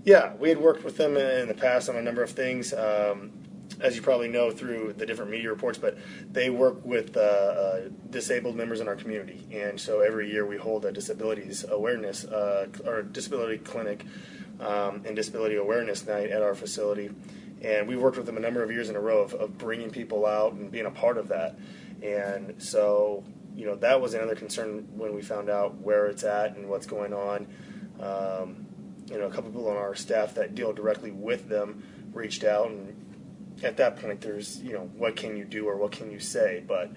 Yeah, we had worked with them in the past on a number of things. As you probably know through the different media reports, but they work with disabled members in our community, and so every year we hold a disabilities awareness or disability clinic and disability awareness night at our facility, And we worked with them a number of years in a row of bringing people out and being a part of that. And so, that was another concern when we found out where it's at and what's going on. A couple people on our staff that deal directly with them reached out, and at that point there's, what can you do or what can you say? But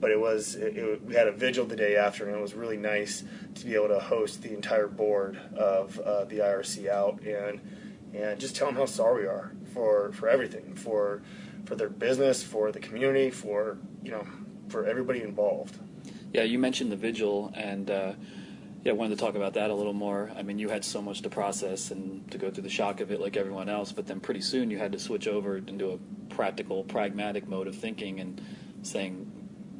we had a vigil the day after, and it was really nice to be able to host the entire board of the IRC out and just tell them how sorry we are for everything, for their business, for the community, for everybody involved. Yeah, you mentioned the vigil, and I wanted to talk about that a little more. I mean, you had so much to process and to go through the shock of it like everyone else, but then pretty soon you had to switch over into a practical, pragmatic mode of thinking and saying,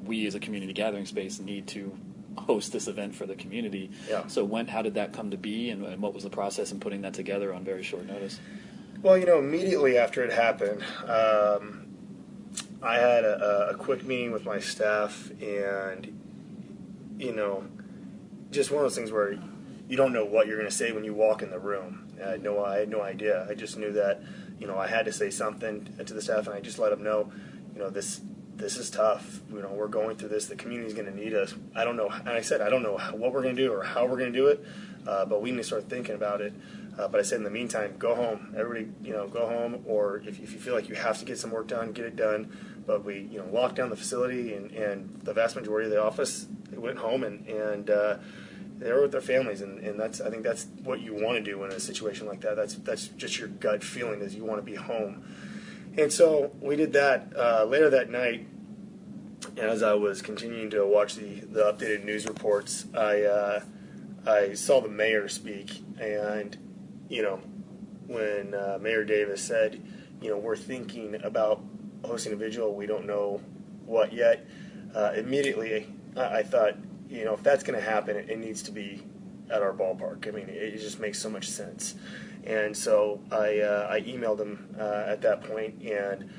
we as a community gathering space need to host this event for the community. Yeah. So how did that come to be, and what was the process in putting that together on very short notice? Well, immediately after it happened, I had a quick meeting with my staff, and, just one of those things where you don't know what you're going to say when you walk in the room. I had no idea. I just knew that, I had to say something to the staff, and I just let them know, this is tough. We're going through this. The community's going to need us. I don't know. And I said, I don't know what we're going to do or how we're going to do it, but we need to start thinking about it. But I said, in the meantime, go home. Everybody, go home. Or if you feel like you have to get some work done, get it done. But we, locked down the facility, and the vast majority of the office, they went home and they were with their families. And I think that's what you want to do in a situation like that. That's just your gut feeling, is you want to be home. And so we did that. Later that night, as I was continuing to watch the updated news reports, I saw the mayor speak, and when Mayor Davis said, we're thinking about hosting a vigil, we don't know what yet. Immediately, I thought, if that's going to happen, it needs to be at our ballpark. I mean, it just makes so much sense. And so I emailed them at that point, and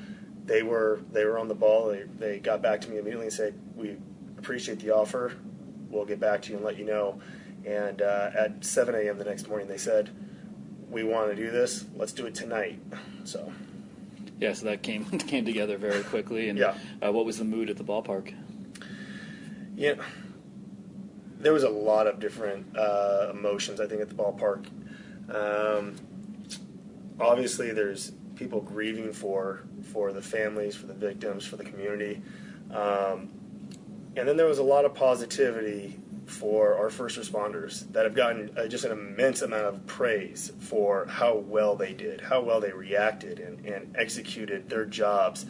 they were on the ball. They got back to me immediately and said, we appreciate the offer. We'll get back to you and let you know. And at 7 a.m. the next morning, they said, we want to do this. Let's do it tonight. So that came together very quickly. And what was the mood at the ballpark? Yeah, there was a lot of different emotions, I think, at the ballpark. Obviously, there's people grieving for the families, for the victims, for the community. And then there was a lot of positivity for our first responders that have gotten just an immense amount of praise for how well they did, how well they reacted and executed their jobs,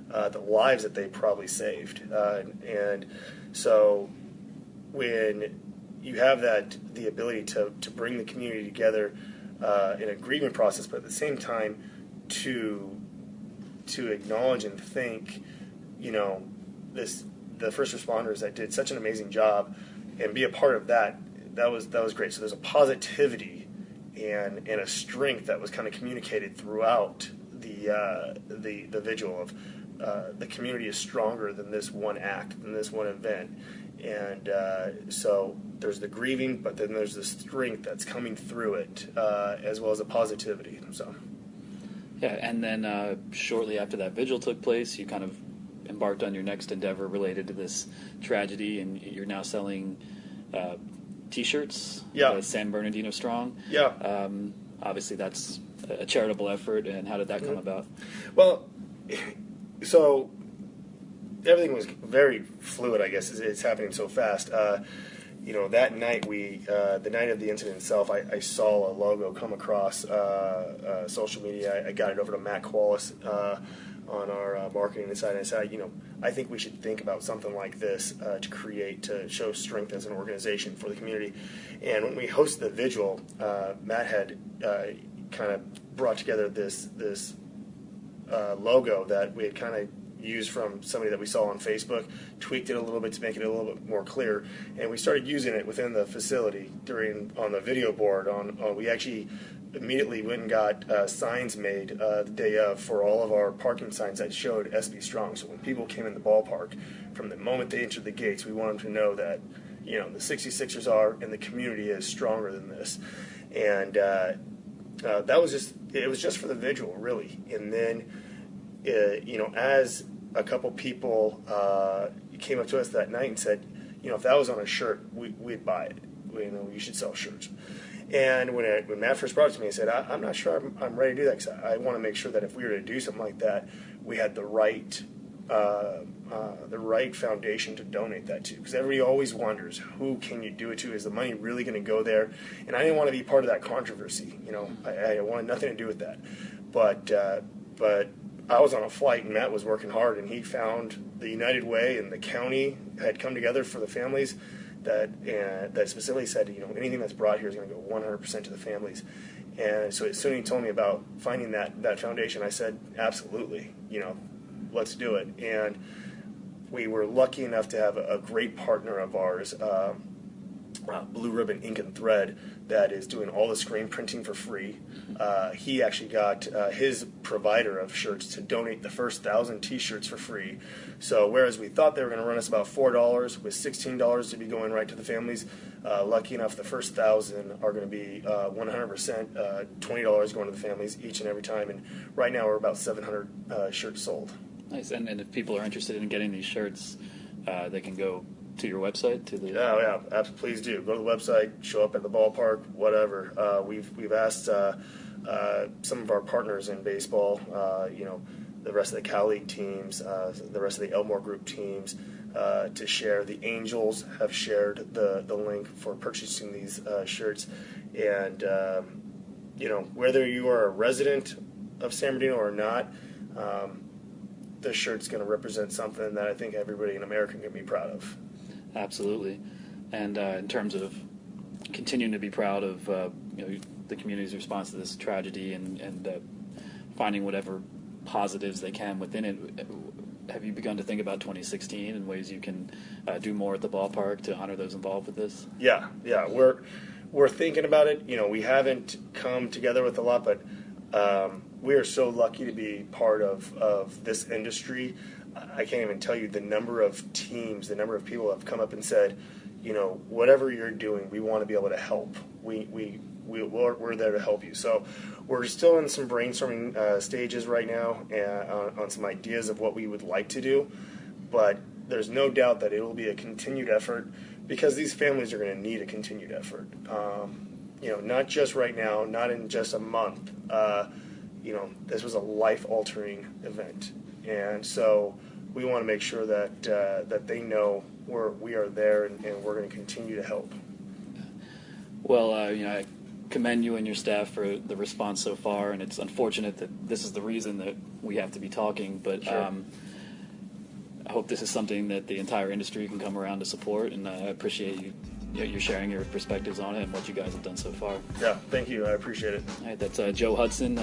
the lives that they probably saved. And so when you have the ability to bring the community together in a grieving process, but at the same time to acknowledge and thank, the first responders that did such an amazing job, and be a part of that was great. So there's a positivity and a strength that was kind of communicated throughout the vigil of the community is stronger than this one act, than this one event. And so there's the grieving, but then there's the strength that's coming through it, as well as the positivity. So. Yeah, and then shortly after that vigil took place, you kind of embarked on your next endeavor related to this tragedy, and you're now selling T-shirts. Yeah. San Bernardino Strong. Yeah. Obviously, that's a charitable effort, and how did that come about? Well, so everything was very fluid, I guess. It's happening so fast. That night, the night of the incident itself, I saw a logo come across social media. I got it over to Matt Qualis on our marketing side, and I said, I think we should think about something like this to show strength as an organization for the community. And when we hosted the vigil, Matt had kind of brought together this logo that we had kind of used from somebody that we saw on Facebook, tweaked it a little bit to make it a little bit more clear, and we started using it within the facility on the video board. We actually immediately went and got signs made the day of for all of our parking signs that showed SB Strong. So when people came in the ballpark, from the moment they entered the gates, we wanted them to know that the 66ers are and the community is stronger than this. And it was just for the visual, really. And then, as a couple people came up to us that night and said, if that was on a shirt, we'd buy it. You should sell shirts. And when Matt first brought it to me, I said, I'm not sure I'm ready to do that, because I want to make sure that if we were to do something like that, we had the right foundation to donate that to. Because everybody always wonders, who can you do it to? Is the money really going to go there? And I didn't want to be part of that controversy. I wanted nothing to do with that. But I was on a flight, and Matt was working hard, and he found the United Way and the county had come together for the families that specifically said, anything that's brought here is going to go 100% to the families. And so as soon as he told me about finding that foundation, I said, absolutely, let's do it. And we were lucky enough to have a great partner of ours, Blue Ribbon Ink and Thread, that is doing all the screen printing for free. He actually got his provider of shirts to donate the first 1,000 T-shirts for free. So whereas we thought they were going to run us about $4, with $16 to be going right to the families, lucky enough the first 1,000 are going to be 100% $20 going to the families each and every time. And right now we're about 700 shirts sold. Nice. And if people are interested in getting these shirts, they can go to your website? Yeah, absolutely. Please do. Go to the website, show up at the ballpark, whatever. We've asked some of our partners in baseball, the rest of the Cal League teams, the rest of the Elmore Group teams, to share. The Angels have shared the link for purchasing these shirts. And, whether you are a resident of San Bernardino or not, this shirt's going to represent something that I think everybody in America can be proud of. Absolutely. And in terms of continuing to be proud of the community's response to this tragedy and finding whatever positives they can within it, have you begun to think about 2016 and ways you can do more at the ballpark to honor those involved with this? Yeah, we're thinking about it. We haven't come together with a lot, but we are so lucky to be part of this industry. I can't even tell you the number of teams, the number of people have come up and said, whatever you're doing, we want to be able to help. We're there to help you. So we're still in some brainstorming stages right now on some ideas of what we would like to do. But there's no doubt that it will be a continued effort, because these families are going to need a continued effort. Not just right now, not in just a month. This was a life-altering event. And so we want to make sure that they know we are there and we're going to continue to help. Well, I commend you and your staff for the response so far, and it's unfortunate that this is the reason that we have to be talking, but sure. I hope this is something that the entire industry can come around to support, and I appreciate you sharing your perspectives on it and what you guys have done so far. Yeah, thank you. I appreciate it. All right, that's Joe Hudson,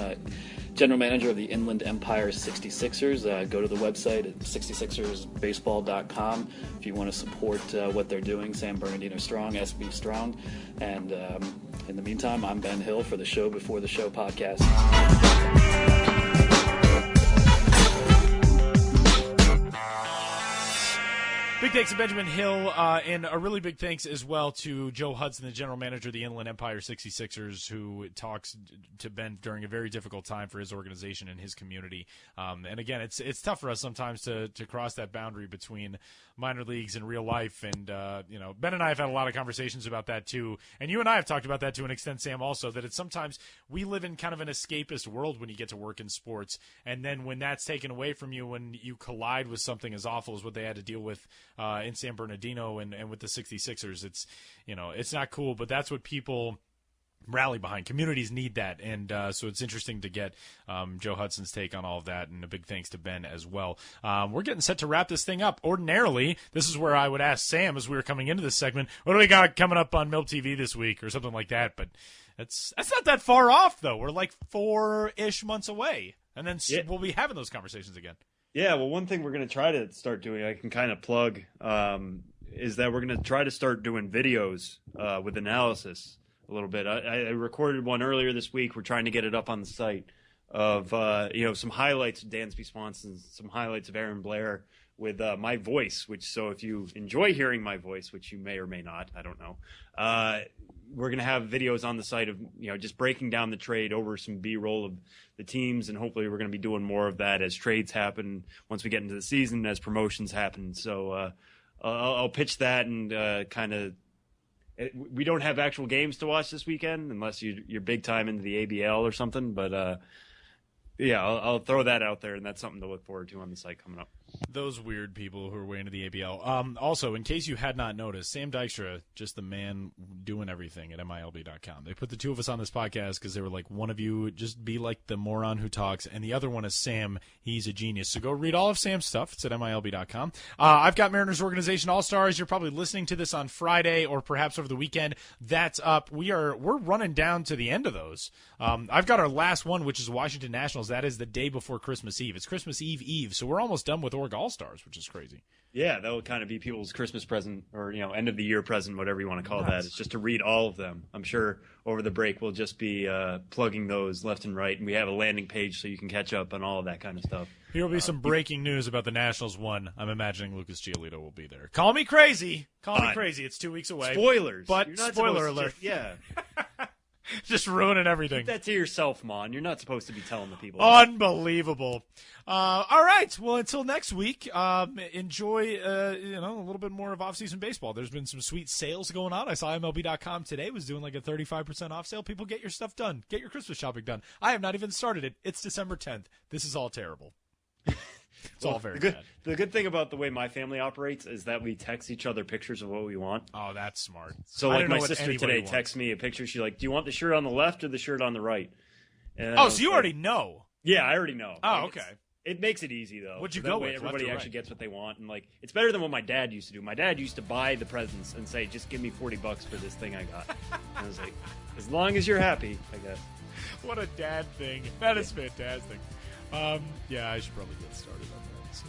General Manager of the Inland Empire 66ers. Go to the website at 66ersbaseball.com if you want to support what they're doing. San Bernardino Strong, SB Strong. And in the meantime, I'm Ben Hill for the Show Before the Show podcast. Big thanks to Benjamin Hill, and a really big thanks as well to Joe Hudson, the general manager of the Inland Empire 66ers, who talks to Ben during a very difficult time for his organization and his community. And again, it's tough for us sometimes to cross that boundary between minor leagues and real life. And, Ben and I have had a lot of conversations about that too. And you and I have talked about that to an extent, Sam, also, that it's sometimes we live in kind of an escapist world when you get to work in sports. And then when that's taken away from you, when you collide with something as awful as what they had to deal with in San Bernardino and with the 66ers, it's not cool, but that's what people rally behind. Communities need that, and so it's interesting to get Joe Hudson's take on all of that, and a big thanks to Ben as well. We're getting set to wrap this thing up. Ordinarily, this is where I would ask Sam as we were coming into this segment, what do we got coming up on MILB TV this week or something like that, but that's not that far off, though. We're like 4-ish months away, and then we'll be having those conversations again. Yeah, well, one thing we're going to try to start doing, I can kind of plug, is that we're going to try to start doing videos with analysis a little bit. I recorded one earlier this week. We're trying to get it up on the site of some highlights of Dansby Swanson, some highlights of Aaron Blair, with my voice, so if you enjoy hearing my voice, which you may or may not, I don't know, we're going to have videos on the site of, just breaking down the trade over some B-roll of the teams, and hopefully we're going to be doing more of that as trades happen once we get into the season, as promotions happen. So I'll pitch that, and we don't have actual games to watch this weekend unless you're big time into the ABL or something, but I'll throw that out there, and that's something to look forward to on the site coming up. Those weird people who are way into the ABL. Also, in case you had not noticed, Sam Dykstra, just the man doing everything at MILB.com. They put the two of us on this podcast because they were like, one of you just be like the moron who talks, and the other one is Sam. He's a genius. So go read all of Sam's stuff. It's at MILB.com. I've got Mariners Organization All-Stars. You're probably listening to this on Friday or perhaps over the weekend. That's up. We're running down to the end of those. I've got our last one, which is Washington Nationals. That is the day before Christmas Eve. It's Christmas Eve, so we're almost done with Org All-Stars, which is crazy. Yeah, that will kind of be people's Christmas present, or end of the year present, whatever you want to call that. It's just to read all of them. I'm sure over the break we'll just be plugging those left and right, and we have a landing page so you can catch up on all of that kind of stuff. Here will be some breaking news about the Nationals one. I'm imagining Lucas Giolito will be there. Call me crazy. It's 2 weeks away. Spoilers. But You're not spoiler alert. Yeah. Just ruining everything. Keep that to yourself, Mon. You're not supposed to be telling the people. Unbelievable. All right. Well, until next week, enjoy a little bit more of off-season baseball. There's been some sweet sales going on. I saw MLB.com today was doing like a 35% off sale. People, get your stuff done. Get your Christmas shopping done. I have not even started it. It's December 10th. This is all terrible. It's all very bad. The good thing about the way my family operates is that we text each other pictures of what we want. Oh, that's smart. So, like, my sister today texts me a picture. She's like, do you want the shirt on the left or the shirt on the right? And so you already know. Yeah, I already know. Oh, okay. It makes it easy, though. What'd you that go way with? Everybody actually gets what they want. And, like, it's better than what my dad used to do. My dad used to buy the presents and say, just give me $40 for this thing I got. And I was like, as long as you're happy, I guess. What a dad thing. That is fantastic. Yeah, I should probably get started on that soon.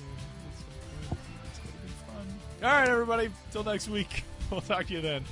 It's going to be fun. All right, everybody. Till next week. We'll talk to you then.